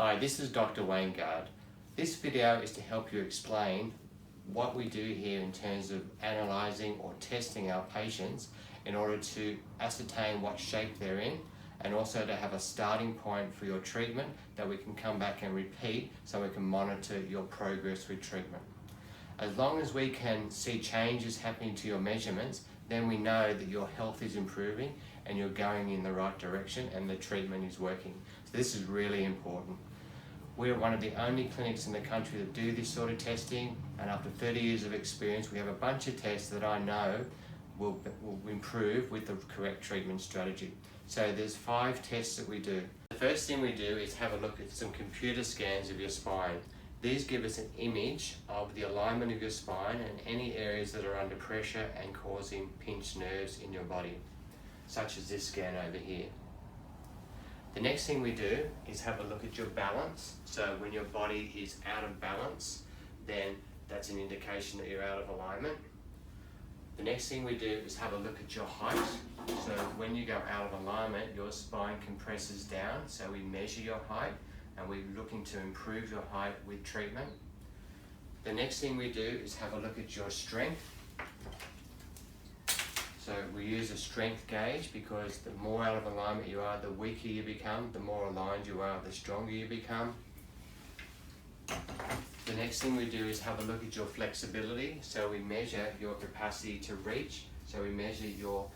Hi, this is Dr. Waingard. This video is to help you explain what we do here in terms of analysing or testing our patients in order to ascertain what shape they're in, and also to have a starting point for your treatment that we can come back and repeat so we can monitor your progress with treatment. As long as we can see changes happening to your measurements, then we know that your health is improving and you're going in the right direction and the treatment is working. So this is really important. We're one of the only clinics in the country that do this sort of testing, and after 30 years of experience, we have a bunch of tests that I know will improve with the correct treatment strategy. So there's 5 tests that we do. The first thing we do is have a look at some computer scans of your spine. These give us an image of the alignment of your spine and any areas that are under pressure and causing pinched nerves in your body, such as this scan over here. The next thing we do is have a look at your balance. So when your body is out of balance, then that's an indication that you're out of alignment. The next thing we do is have a look at your height. So when you go out of alignment, your spine compresses down. So we measure your height and we're looking to improve your height with treatment. The next thing we do is have a look at your strength. So we use a strength gauge because the more out of alignment you are, the weaker you become. The more aligned you are, the stronger you become. The next thing we do is have a look at your flexibility. So we measure your capacity to reach. So we measure your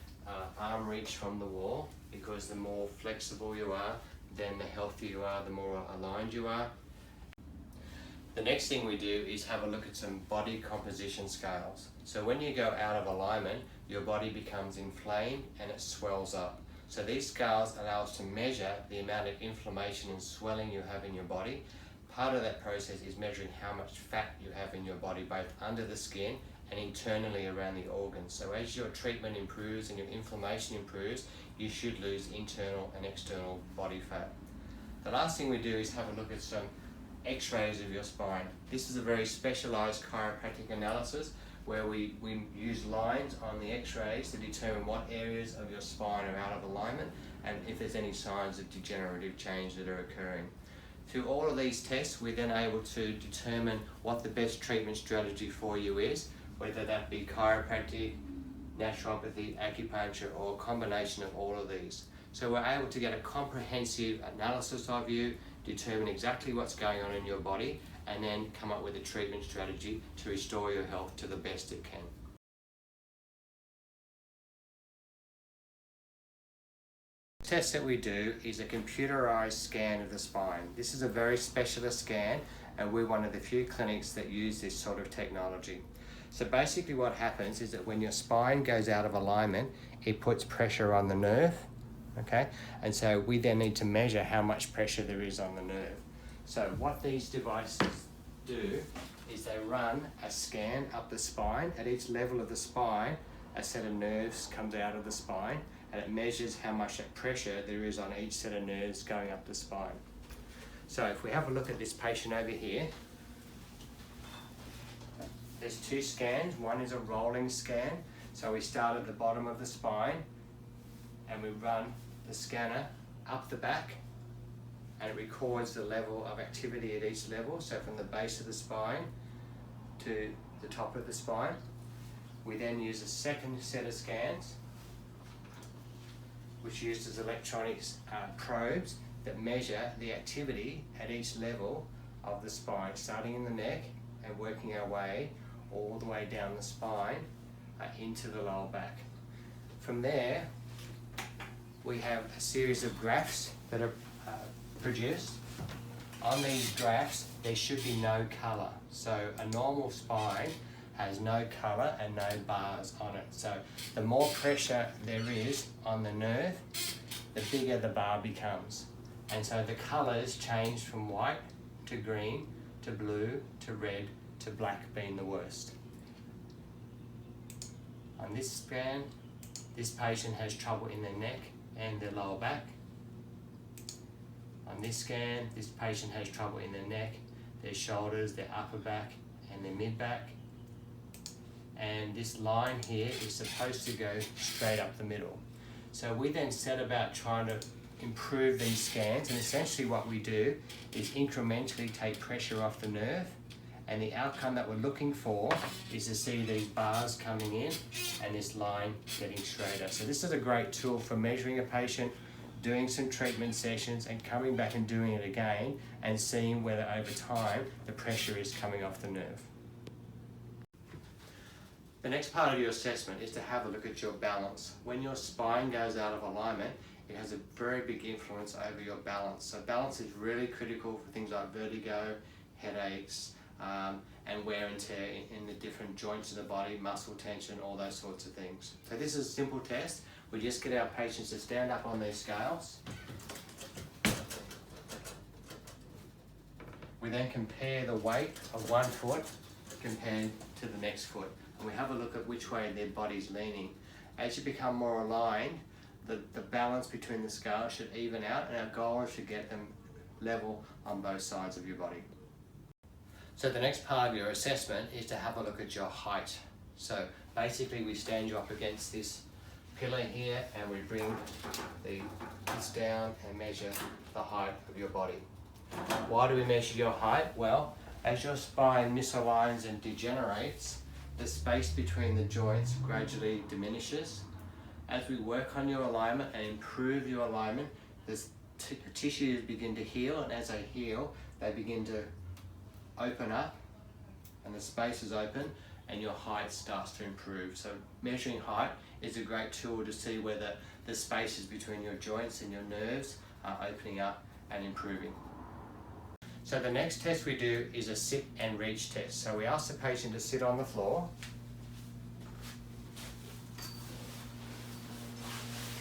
arm reach from the wall, because the more flexible you are, then the healthier you are, the more aligned you are. The next thing we do is have a look at some body composition scales. So when you go out of alignment, your body becomes inflamed and it swells up. So these scales allow us to measure the amount of inflammation and swelling you have in your body. Part of that process is measuring how much fat you have in your body, both under the skin and internally around the organs. So as your treatment improves and your inflammation improves, you should lose internal and external body fat. The last thing we do is have a look at some X-rays of your spine. This is a very specialized chiropractic analysis where we use lines on the X-rays to determine what areas of your spine are out of alignment and if there's any signs of degenerative change that are occurring. Through all of these tests, we're then able to determine what the best treatment strategy for you is, whether that be chiropractic, naturopathy, acupuncture, or a combination of all of these. So we're able to get a comprehensive analysis of you, determine exactly what's going on in your body, and then come up with a treatment strategy to restore your health to the best it can. The test that we do is a computerized scan of the spine. This is a very specialist scan, and we're one of the few clinics that use this sort of technology. So basically what happens is that when your spine goes out of alignment, it puts pressure on the nerve, okay? And so we then need to measure how much pressure there is on the nerve. So what these devices do is they run a scan up the spine. At each level of the spine, a set of nerves comes out of the spine, and it measures how much pressure there is on each set of nerves going up the spine. So if we have a look at this patient over here, there's 2 scans. One is a rolling scan. So we start at the bottom of the spine and we run the scanner up the back, and it records the level of activity at each level. So from the base of the spine to the top of the spine. We then use a second set of scans, which uses electronic probes that measure the activity at each level of the spine, starting in the neck and working our way all the way down the spine into the lower back. From there, we have a series of graphs that are produced. On these graphs, there should be no colour. So a normal spine has no colour and no bars on it. So the more pressure there is on the nerve, the bigger the bar becomes. And so the colours change from white to green to blue to red to black being the worst. On this scan, this patient has trouble in their neck and their lower back. On this scan, this patient has trouble in their neck, their shoulders, their upper back and their mid back. And this line here is supposed to go straight up the middle. So we then set about trying to improve these scans, and essentially what we do is incrementally take pressure off the nerve, and the outcome that we're looking for is to see these bars coming in and this line getting straighter. So this is a great tool for measuring a patient, doing some treatment sessions and coming back and doing it again and seeing whether over time the pressure is coming off the nerve. The next part of your assessment is to have a look at your balance. When your spine goes out of alignment, it has a very big influence over your balance. So balance is really critical for things like vertigo, headaches, and wear and tear in the different joints of the body, muscle tension, all those sorts of things. So this is a simple test. We just get our patients to stand up on these scales. We then compare the weight of one foot compared to the next foot. And we have a look at which way their body's leaning. As you become more aligned, the balance between the scales should even out, and our goal is to get them level on both sides of your body. So the next part of your assessment is to have a look at your height. So basically we stand you up against this pillar here and we bring this down and measure the height of your body. Why do we measure your height? Well, as your spine misaligns and degenerates, the space between the joints gradually diminishes. As we work on your alignment and improve your alignment, the tissues begin to heal, and as they heal, they begin to open up and the space is open and your height starts to improve. So measuring height is a great tool to see whether the spaces between your joints and your nerves are opening up and improving. So the next test we do is a sit and reach test. So we ask the patient to sit on the floor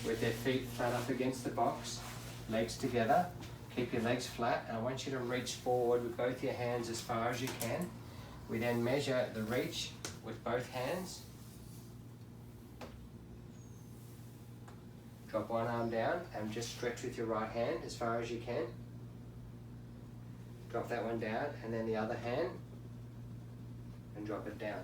with their feet flat up against the box, legs together. Keep your legs flat, and I want you to reach forward with both your hands as far as you can. We then measure the reach with both hands. Drop one arm down and just stretch with your right hand as far as you can. Drop that one down, and then the other hand, and drop it down.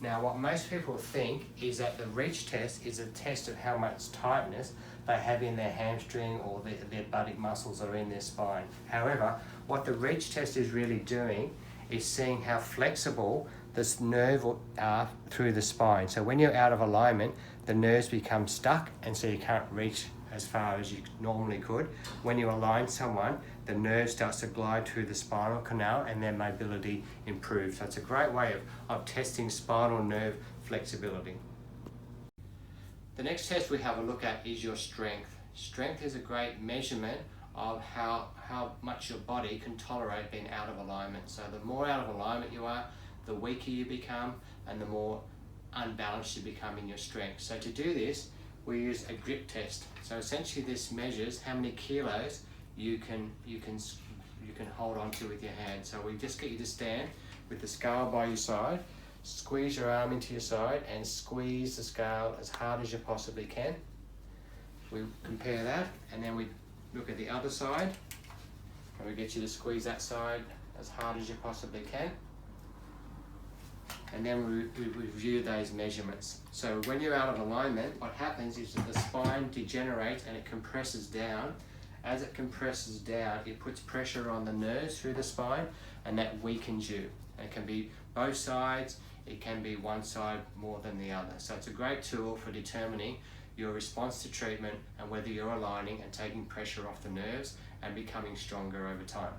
Now what most people think is that the reach test is a test of how much tightness they have in their hamstring or their buttock muscles or in their spine. However, what the reach test is really doing is seeing how flexible this nerve are through the spine. So when you're out of alignment, the nerves become stuck and so you can't reach as far as you normally could. When you align someone, the nerve starts to glide through the spinal canal and their mobility improves. So it's a great way of testing spinal nerve flexibility. The next test we have a look at is your strength. Strength is a great measurement of how much your body can tolerate being out of alignment. So the more out of alignment you are, the weaker you become and the more unbalanced you become in your strength. So to do this, we use a grip test. So essentially this measures how many kilos you can hold on to with your hand. So we just get you to stand with the scale by your side, squeeze your arm into your side and squeeze the scale as hard as you possibly can. We compare that and then we look at the other side and we get you to squeeze that side as hard as you possibly can. And then we review those measurements. So when you're out of alignment, what happens is that the spine degenerates and it compresses down. As it compresses down, it puts pressure on the nerves through the spine and that weakens you. And it can be both sides, it can be one side more than the other. So it's a great tool for determining your response to treatment and whether you're aligning and taking pressure off the nerves and becoming stronger over time.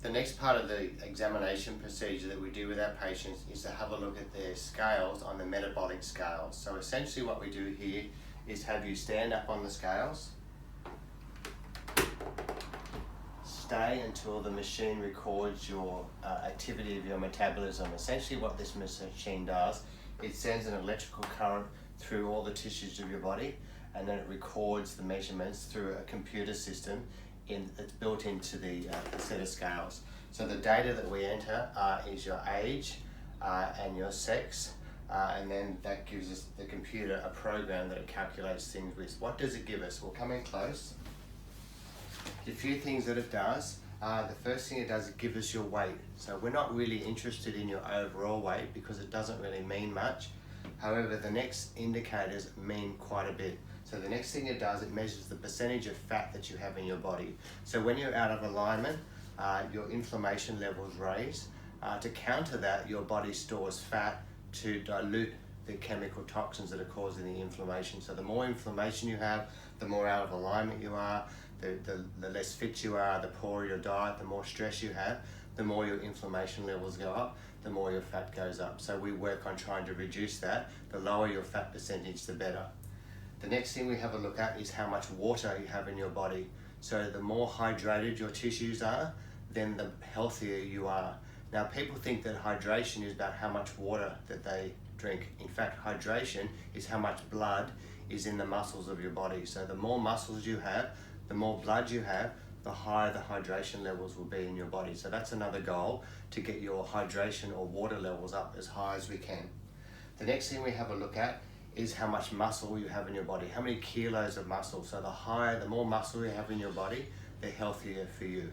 The next part of the examination procedure that we do with our patients is to have a look at their scales on the metabolic scales. So essentially what we do here is have you stand up on the scales, stay until the machine records your activity of your metabolism. Essentially what this machine does, it sends an electrical current through all the tissues of your body and then it records the measurements through a computer system that's built into the set of scales. So the data that we enter is your age and your sex, and then that gives us the computer a program that it calculates things with. What does it give us? We'll come in close. A few things that it does. The first thing it does is give us your weight. So we're not really interested in your overall weight because it doesn't really mean much. However, the next indicators mean quite a bit. So the next thing it does, it measures the percentage of fat that you have in your body. So when you're out of alignment, your inflammation levels raise. To counter that, your body stores fat to dilute the chemical toxins that are causing the inflammation. So the more inflammation you have, the more out of alignment you are, the less fit you are, the poorer your diet, the more stress you have, the more your inflammation levels go up, the more your fat goes up. So we work on trying to reduce that. The lower your fat percentage, the better. The next thing we have a look at is how much water you have in your body. So the more hydrated your tissues are, then the healthier you are. Now, people think that hydration is about how much water that they drink. In fact, hydration is how much blood is in the muscles of your body. So the more muscles you have, the more blood you have, the higher the hydration levels will be in your body. So that's another goal, to get your hydration or water levels up as high as we can. The next thing we have a look at is how much muscle you have in your body, how many kilos of muscle. So the more muscle you have in your body, the healthier for you.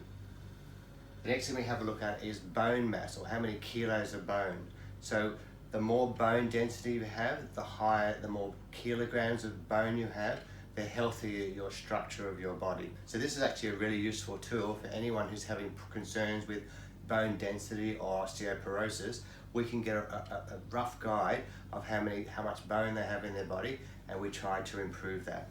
The next thing we have a look at is bone mass, or how many kilos of bone. So the more bone density you have, the more kilograms of bone you have, the healthier your structure of your body. So this is actually a really useful tool for anyone who's having concerns with bone density or osteoporosis. We can get a rough guide of how much bone they have in their body, and we try to improve that.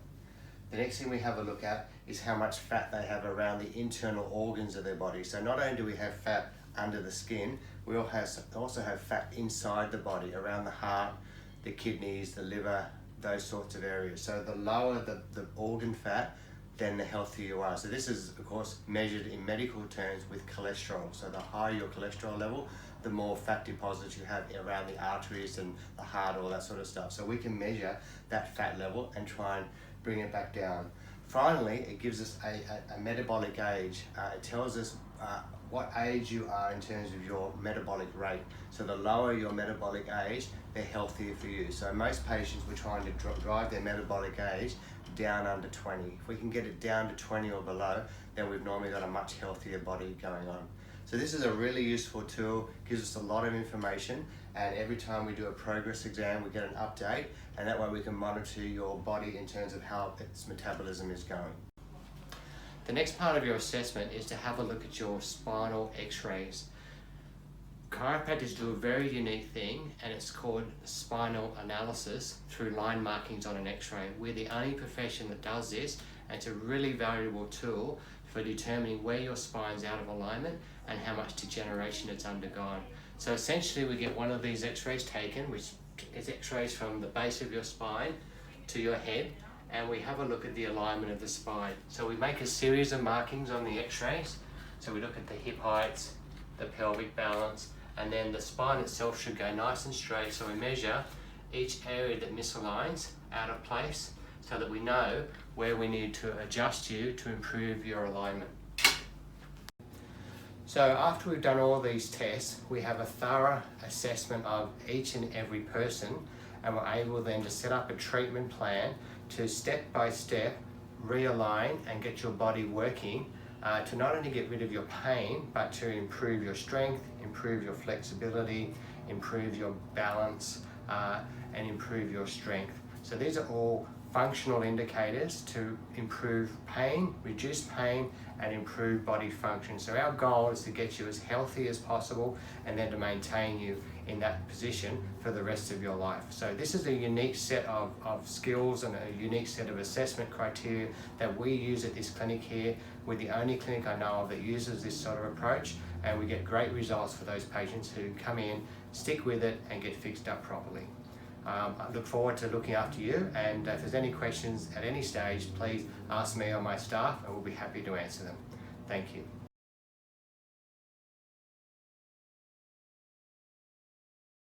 The next thing we have a look at is how much fat they have around the internal organs of their body. So not only do we have fat under the skin, we also have fat inside the body, around the heart, the kidneys, the liver, those sorts of areas. So the lower the organ fat, then the healthier you are. So this is, of course, measured in medical terms with cholesterol. So the higher your cholesterol level, the more fat deposits you have around the arteries and the heart, all that sort of stuff. So we can measure that fat level and try and bring it back down. Finally, it gives us a metabolic age. It tells us what age you are in terms of your metabolic rate. So the lower your metabolic age, the healthier for you. So most patients, we're trying to drive their metabolic age down under 20. If we can get it down to 20 or below, then we've normally got a much healthier body going on. So this is a really useful tool, gives us a lot of information, and every time we do a progress exam, we get an update, and that way we can monitor your body in terms of how its metabolism is going. The next part of your assessment is to have a look at your spinal x-rays. Chiropractors do a very unique thing, and it's called spinal analysis through line markings on an x-ray. We're the only profession that does this, and it's a really valuable tool for determining where your spine's out of alignment and how much degeneration it's undergone. So essentially we get one of these x-rays taken, which is x-rays from the base of your spine to your head, and we have a look at the alignment of the spine. So we make a series of markings on the x-rays. So we look at the hip heights, the pelvic balance, and then the spine itself should go nice and straight. So we measure each area that misaligns out of place so that we know where we need to adjust you to improve your alignment. So after we've done all these tests, we have a thorough assessment of each and every person, and we're able then to set up a treatment plan to step by step realign and get your body working to not only get rid of your pain, but to improve your strength, improve your flexibility, improve your balance, and improve your strength. So these are all functional indicators to improve pain, reduce pain, and improve body function. So our goal is to get you as healthy as possible and then to maintain you in that position for the rest of your life. So this is a unique set of skills and a unique set of assessment criteria that we use at this clinic here. We're the only clinic I know of that uses this sort of approach, and we get great results for those patients who come in, stick with it, and get fixed up properly. I look forward to looking after you, and if there's any questions at any stage, please ask me or my staff, and we'll be happy to answer them. Thank you.